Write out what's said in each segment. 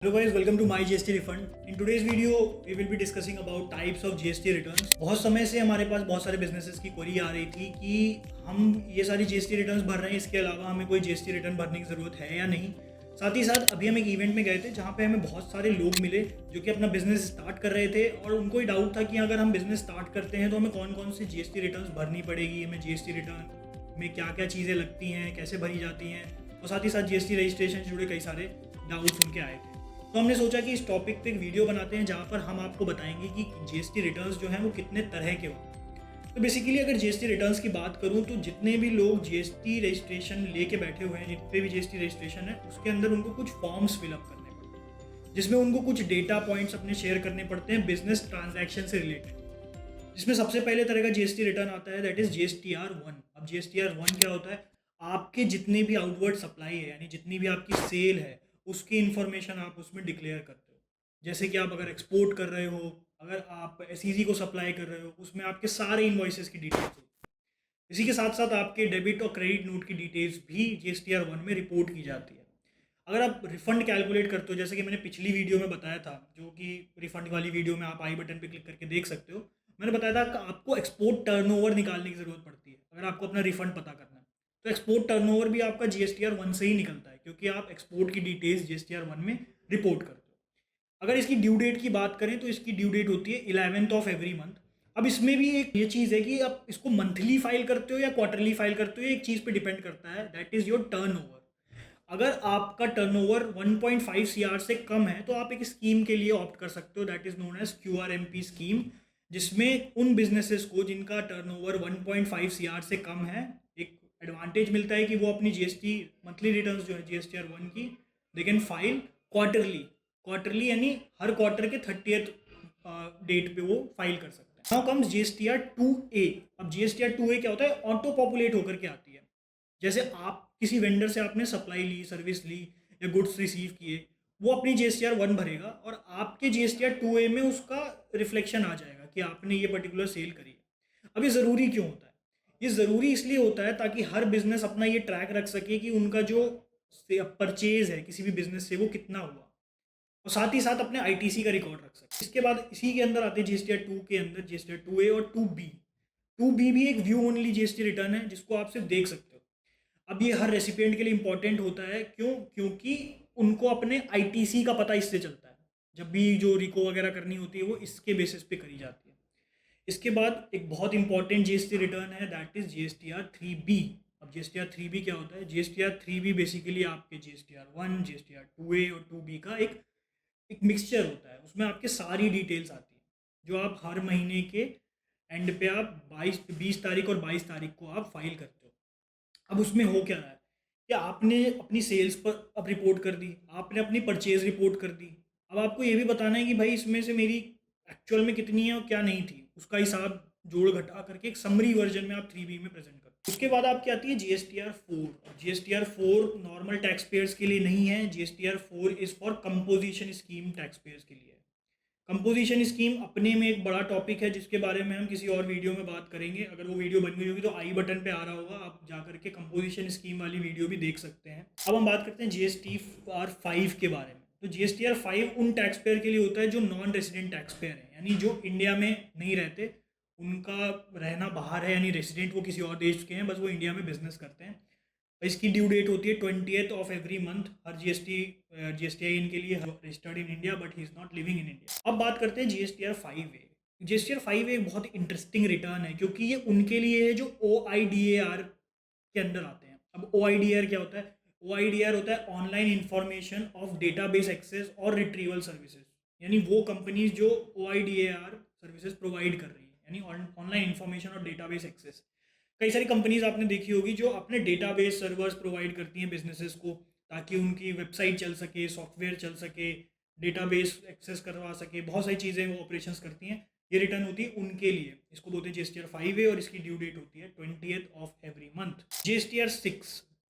Hello guys, welcome to my GST refund. In today's video, we will be discussing about types of GST returns. बहुत समय से हमारे पास बहुत सारे businesses की क्वेरी आ रही थी कि हम ये सारी GST रिटर्न्स भर रहे हैं, इसके अलावा हमें कोई GST रिटर्न भरने की ज़रूरत है या नहीं। साथ ही साथ अभी हम एक इवेंट में गए थे जहाँ पे हमें बहुत सारे लोग मिले जो कि अपना बिजनेस स्टार्ट कर रहे थे और उनको ही डाउट था कि अगर हम बिजनेस स्टार्ट करते हैं तो हमें कौन कौन सी GST रिटर्न्स भरनी पड़ेगी, हमें GST रिटर्न में क्या क्या चीज़ें लगती हैं, कैसे भरी जाती हैं, और साथ ही साथ GST रजिस्ट्रेशन से जुड़े कई सारे डाउट्स उनके आए थे। तो हमने सोचा कि इस टॉपिक पे एक वीडियो बनाते हैं जहाँ पर हम आपको बताएंगे कि GST रिटर्न्स जो हैं वो कितने तरह के होते हैं। तो बेसिकली अगर GST रिटर्न्स की बात करूँ तो जितने भी लोग GST रजिस्ट्रेशन लेके बैठे हुए हैं, जिन पे भी GST रजिस्ट्रेशन है, उसके अंदर उनको कुछ फॉर्म्स फिलअप करने पड़ते हैं जिसमें उनको कुछ डेटा पॉइंट्स अपने शेयर करने पड़ते हैं बिजनेस ट्रांजैक्शन से रिलेटेड। जिसमें सबसे पहले तरह का GST रिटर्न आता है, दैट इज GSTR1। अब GSTR1 क्या होता है? आपके जितने भी आउटवर्ड सप्लाई है, यानी जितनी भी आपकी सेल है, उसकी इन्फॉर्मेशन आप उसमें डिक्लेयर करते हो। जैसे कि आप अगर एक्सपोर्ट कर रहे हो, अगर आप एसईजी को सप्लाई कर रहे हो, उसमें आपके सारे इन्वॉइसेस की डिटेल्स होती है। इसी के साथ साथ आपके डेबिट और क्रेडिट नोट की डिटेल्स भी GSTR1 में रिपोर्ट की जाती है। अगर आप रिफंड कैलकुलेट करते हो, जैसे कि मैंने पिछली वीडियो में बताया था, जो कि रिफंड वाली वीडियो में आप आई बटन पे क्लिक करके देख सकते हो, मैंने बताया था कि आपको एक्सपोर्ट टर्नओवर निकालने की ज़रूरत पड़ती है अगर आपको अपना रिफंड पता करना है। तो एक्सपोर्ट टर्नओवर भी आपका GSTR1 से ही निकलता है, क्योंकि आप एक्सपोर्ट की डिटेल्स GSTR1 में रिपोर्ट करते हो। अगर इसकी ड्यू डेट की बात करें तो इसकी ड्यू डेट होती है 11th ऑफ एवरी मंथ। अब इसमें भी एक ये चीज़ है कि आप इसको मंथली फाइल करते हो या क्वार्टरली फाइल करते हो, एक चीज़ पे डिपेंड करता है, दैट इज़ योर टर्नओवर। अगर आपका टर्नओवर 1.5 सीआर से कम है तो आप एक स्कीम के लिए ऑप्ट कर सकते हो, that is known as QRMP scheme, जिसमें उन बिजनेसेस को जिनका टर्नओवर 1.5 सीआर से कम है, एक एडवांटेज मिलता है कि वो अपनी GST मंथली रिटर्न्स जो है GSTR1 की, they can file quarterly. Quarterly यानी हर क्वार्टर के 30th डेट पे वो फाइल कर सकते हैं। Now comes GSTR2A। अब GSTR2A क्या होता है? ऑटो पॉपुलेट होकर के आती है। जैसे आप किसी वेंडर से आपने सप्लाई ली, सर्विस ली या गुड्स रिसीव किए, वो अपनी GSTR1 भरेगा और आपके GSTR2A में उसका रिफ्लेक्शन आ जाएगा कि आपने ये पर्टिकुलर सेल करी है। अब ये ज़रूरी क्यों होता है? ये ज़रूरी इसलिए होता है ताकि हर बिजनेस अपना ये ट्रैक रख सके कि उनका जो परचेज है किसी भी बिजनेस से वो कितना हुआ, और साथ ही साथ अपने ITC का रिकॉर्ड रख सके। इसके बाद इसी के अंदर आते हैं GSTR2 के अंदर GSTR2A और 2B। 2B भी एक व्यू ओनली GST रिटर्न है जिसको आप सिर्फ देख सकते हो। अब ये हर रेसिपिएंट के लिए इंपॉर्टेंट होता है, क्यों? क्योंकि उनको अपने ITC का पता इससे चलता है। जब भी जो रिको वगैरह करनी होती है वो इसके बेसिस पे करी जाती है। इसके बाद एक बहुत इंपॉर्टेंट GST रिटर्न है, दैट इज GSTR3B। अब GSTR3B क्या होता है? GSTR3B बेसिकली आपके GSTR1, GSTR2A और 2B का एक मिक्सचर होता है। उसमें आपके सारी डिटेल्स आती हैं जो आप हर महीने के एंड पे आप 20 तारीख और 22 तारीख को आप फाइल करते हो। अब उसमें हो क्या रहा है कि आपने अपनी सेल्स पर अब रिपोर्ट कर दी, आपने अपनी परचेज रिपोर्ट कर दी। अब आपको ये भी बताना है कि भाई इसमें से मेरी एक्चुअल में कितनी है और क्या नहीं थी, उसका हिसाब जोड़ घटा करके एक समरी वर्जन में आप 3B में प्रेजेंट करते हो। उसके बाद आपकी आती है GSTR4। GSTR4 normal tax payers के लिए नहीं है, GSTR4 is for composition scheme tax payers के लिए है। कंपोजिशन स्कीम अपने में एक बड़ा टॉपिक है जिसके बारे में हम किसी और वीडियो में बात करेंगे। अगर वो वीडियो बन गई होगी तो आई बटन पे आ रहा होगा, आप जा करके कंपोजिशन स्कीम वाली वीडियो भी देख सकते हैं। अब हम बात करते हैं GSTR5 के बारे में। तो GSTR5 उन टैक्स पेयर के लिए होता है जो नॉन रेसिडेंट टैक्स पेयर है, यानी जो इंडिया में नहीं रहते, उनका रहना बाहर है, यानी रेसिडेंट वो किसी और देश के हैं, बस वो इंडिया में बिजनेस करते हैं। इसकी ड्यू डेट होती है 20th of every month. Her GSTI इनके लिए registered in India but he is not living in India. अब बात करते हैं GSTR5A। GSTR5A एक बहुत इंटरेस्टिंग रिटर्न है क्योंकि ये उनके लिए है जो OIDAR के अंदर आते हैं। अब OIDAR क्या होता है? OIDAR होता है online information of database access और रिट्रीवल सर्विसेज, यानी वो कंपनीज जो OIDAR सर्विसेज प्रोवाइड कर रही है, यानी ऑनलाइन इंफॉर्मेशन और डेटाबेस एक्सेस। कई सारी कंपनीज आपने देखी होगी जो अपने डेटाबेस सर्वर्स प्रोवाइड करती हैं बिजनेसेस को, ताकि उनकी वेबसाइट चल सके, सॉफ्टवेयर चल सके, डेटाबेस एक्सेस करवा सके, बहुत सारी चीज़ें वो ऑपरेशंस करती हैं। ये रिटर्न होती है उनके लिए, इसको बोलते हैं GSTR5A और इसकी ड्यू डेट होती है 20th of every month.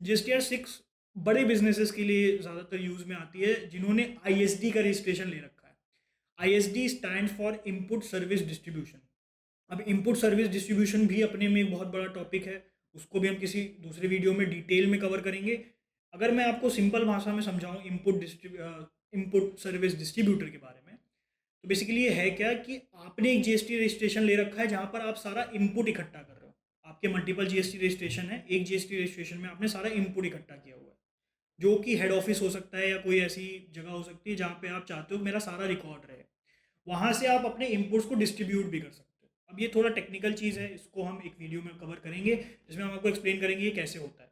GSTR6 बड़े बिजनेसेस के लिए ज़्यादातर यूज़ में आती है जिन्होंने ISD का रजिस्ट्रेशन ले रखा है। ISD stand for input service distribution. अब इनपुट सर्विस डिस्ट्रीब्यूशन भी अपने में एक बहुत बड़ा टॉपिक है, उसको भी हम किसी दूसरे वीडियो में डिटेल में कवर करेंगे। अगर मैं आपको सिंपल भाषा में समझाऊं, इनपुट सर्विस डिस्ट्रीब्यूटर के बारे में। तो बेसिकली ये है क्या कि आपने एक जीएसटी रजिस्ट्रेशन ले रखा है जहाँ पर आप सारा इनपुट इकट्ठा कर रहे हो। आपके मल्टीपल जीएसटी रजिस्ट्रेशन है, एक जीएसटी रजिस्ट्रेशन में आपने सारा इनपुट इकट्ठा किया हुआ है, जो कि हेड ऑफिस हो सकता है या कोई ऐसी जगह हो सकती है जहाँ पे आप चाहते हो मेरा सारा रिकॉर्ड रहे। वहाँ से आप अपने इनपुट्स को डिस्ट्रीब्यूट भी कर सकते हो। अब ये थोड़ा टेक्निकल चीज़ है, इसको हम एक वीडियो में कवर करेंगे जिसमें हम आपको एक्सप्लेन करेंगे ये कैसे होता है।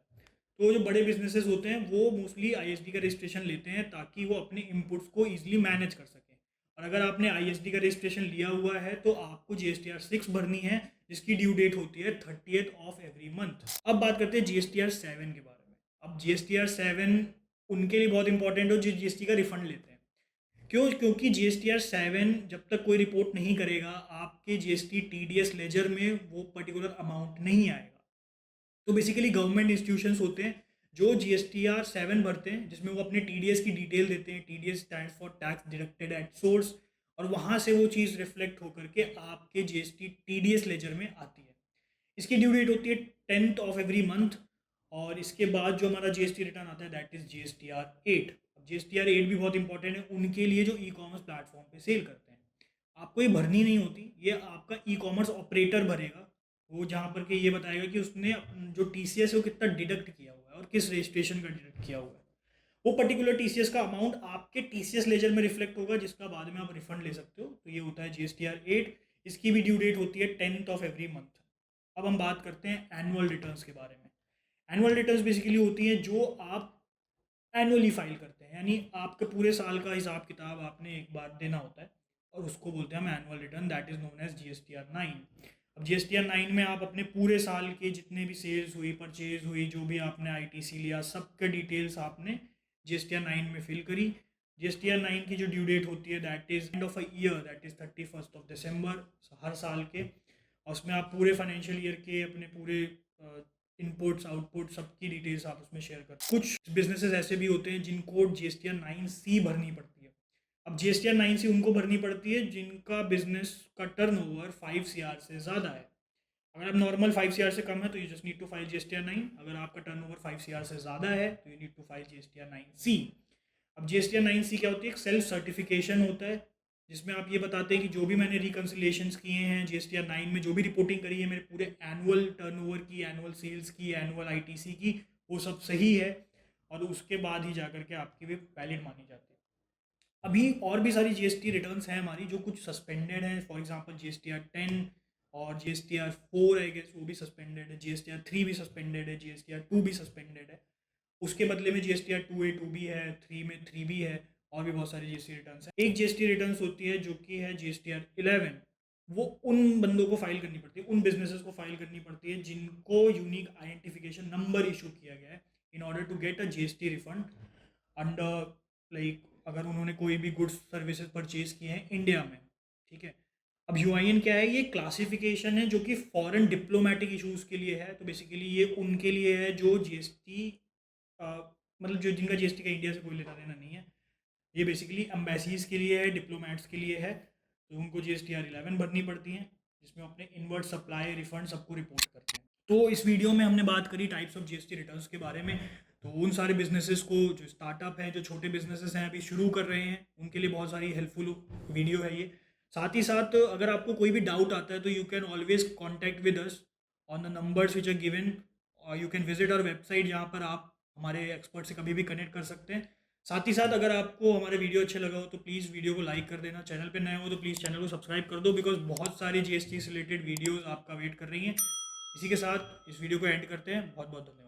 तो जो बड़े बिजनेसेस होते हैं वो मोस्टली आईएसडी का रजिस्ट्रेशन लेते हैं ताकि वो अपने इनपुट्स को ईजिली मैनेज कर सकें। और अगर आपने आईएसडी का रजिस्ट्रेशन लिया हुआ है तो आपको जीएसटीआर 6 भरनी है, जिसकी ड्यू डेट होती है 30th ऑफ एवरी मंथ। अब बात करते हैं जीएसटीआर 7 के बारे में। अब जीएसटीआर 7 उनके लिए बहुत इंपॉर्टेंट हो जो जीएसटी का रिफंड लेते हैं। क्यों? क्योंकि जीएसटीआर 7 जब तक कोई रिपोर्ट नहीं करेगा आपके जीएसटी टीडीएस लेजर में वो पर्टिकुलर अमाउंट नहीं आएगा। तो बेसिकली गवर्नमेंट इंस्टीट्यूशंस होते हैं जो जीएसटीआर 7 भरते हैं, जिसमें वो अपने टीडीएस की डिटेल देते हैं। TDS stands for tax deducted at source, और वहाँ से वो चीज़ रिफ्लेक्ट होकर के आपके जीएसटी टीडीएस लेजर में आती है। इसकी ड्यू डेट होती है 10th ऑफ एवरी मंथ। और इसके बाद जो हमारा जीएसटी रिटर्न आता है दैट इज जीएसटीआर 8। अब जीएसटीआर 8 भी बहुत इंपॉर्टेंट है उनके लिए जो ई कॉमर्स प्लेटफॉर्म पे सेल करते हैं। आपको ये भरनी नहीं होती, ये आपका ई कॉमर्स ऑपरेटर भरेगा। वो जहाँ पर के ये बताएगा कि उसने जो टीसीएस है वो कितना डिडक्ट किया हुआ है और किस रजिस्ट्रेशन का डिडक्ट किया हुआ है। वो पर्टिकुलर टीसीएस का अमाउंट आपके टीसीएस लेजर में रिफ्लेक्ट होगा, जिसका बाद में आप रिफंड ले सकते हो। तो ये होता है जीएसटीआर 8। इसकी भी ड्यू डेट होती है 10th ऑफ एवरी मंथ। अब हम बात करते हैं एनुअल रिटर्न्स के बारे में। एनुअल रिटर्न्स बेसिकली होती हैं जो आप एनुअली फाइल करते हैं, यानी आपके पूरे साल का हिसाब किताब आपने एक बार देना होता है और उसको बोलते हैं हम annual return, that is known as GSTR 9। अब जीएसटीआर 9 में आप अपने पूरे साल के जितने भी सेल्स हुई, परचेज हुई, जो भी आपने आईटीसी लिया, सबके डिटेल्स आपने जीएसटीआर 9 में फिल करी। जीएसटीआर 9 की जो ड्यू डेट होती है that is end of a year, that is 31st of December हर साल के। और उसमें आप पूरे फाइनेंशियल ईयर के अपने पूरे इनपुट्स आउटपुट सबकी डिटेल्स आप उसमें शेयर कर। कुछ बिजनेसेस ऐसे भी होते हैं जिनको जीएसटीआर 9C भरनी पड़ती है। अब जीएसटीआर 9C उनको भरनी पड़ती है जिनका बिजनेस का टर्नओवर 5 CR से ज़्यादा है। अगर आप नॉर्मल 5 CR से कम है तो you just need to file GSTR 9। अगर आपका टर्नओवर 5 CR से ज़्यादा है तो you need to file GSTR 9C। अब जीएसटीआर 9C क्या होती है? एक सेल्फ सर्टिफिकेशन होता है जिसमें आप ये बताते हैं कि जो भी मैंने रिकन्सिलेशंस किए हैं जीएसटीआर 9 में, जो भी रिपोर्टिंग करी है मेरे पूरे एनुअल टर्नओवर की, एनुअल सेल्स की, एनुअल आईटीसी की, वो सब सही है। और उसके बाद ही जाकर के आपकी भी वैलिड मानी जाती है। अभी और भी सारी जीएसटी रिटर्न्स हैं हमारी जो कुछ सस्पेंडेड हैं। फॉर एग्जांपल जीएसटीआर 10 और जीएसटीआर 4 आई गेस वो भी सस्पेंडेड है। जीएसटीआर 3 भी सस्पेंडेड है। जीएसटीआर 2 भी सस्पेंडेड है। उसके बदले में जीएसटीआर 2A 2 भी है, 3 में 3 भी है, और भी बहुत सारी जीएसटी रिटर्न्स हैं। एक जीएसटी रिटर्न्स होती है जो कि है जीएसटीआर 11। वो उन बंदों को फाइल करनी पड़ती है, उन बिजनेसेस को फाइल करनी पड़ती है जिनको यूनिक आइडेंटिफिकेशन नंबर इशू किया गया है in order to get a GST refund under, like अगर उन्होंने कोई भी गुड्स सर्विसेज परचेज किए हैं इंडिया में। ठीक है। अब यूआईएन क्या है? ये क्लासिफिकेशन है जो कि फॉरेन डिप्लोमेटिक इशूज़ के लिए है। तो बेसिकली ये उनके लिए है जो जीएसटी मतलब जो जिनका जीएसटी का इंडिया से कोई लेना देना नहीं है। ये बेसिकली एम्बेसीज के लिए है, डिप्लोमेट्स के लिए है। तो उनको जीएसटीआर 11 भरनी पड़ती है जिसमें अपने इनवर्ड सप्लाई रिफंड सबको रिपोर्ट करते हैं। तो इस वीडियो में हमने बात करी टाइप्स ऑफ जीएसटी रिटर्न्स के बारे में। तो उन सारे बिजनेसेस को, जो स्टार्टअप हैं, जो छोटे बिजनेसेस हैं अभी शुरू कर रहे हैं, उनके लिए बहुत सारी हेल्पफुल वीडियो है ये। साथ ही साथ अगर आपको कोई भी डाउट आता है तो you can always contact with us on the numbers which are given, और you can visit our website जहाँ पर आप हमारे एक्सपर्ट से कभी भी कनेक्ट कर सकते हैं। साथ ही साथ अगर आपको हमारे वीडियो अच्छे लगा हो तो प्लीज़ वीडियो को लाइक कर देना। चैनल पे नए हो तो प्लीज़ चैनल को सब्सक्राइब कर दो, बिकॉज बहुत सारी जीएसटी से रिलेटेड वीडियोस आपका वेट कर रही हैं। इसी के साथ इस वीडियो को एंड करते हैं। बहुत बहुत धन्यवाद।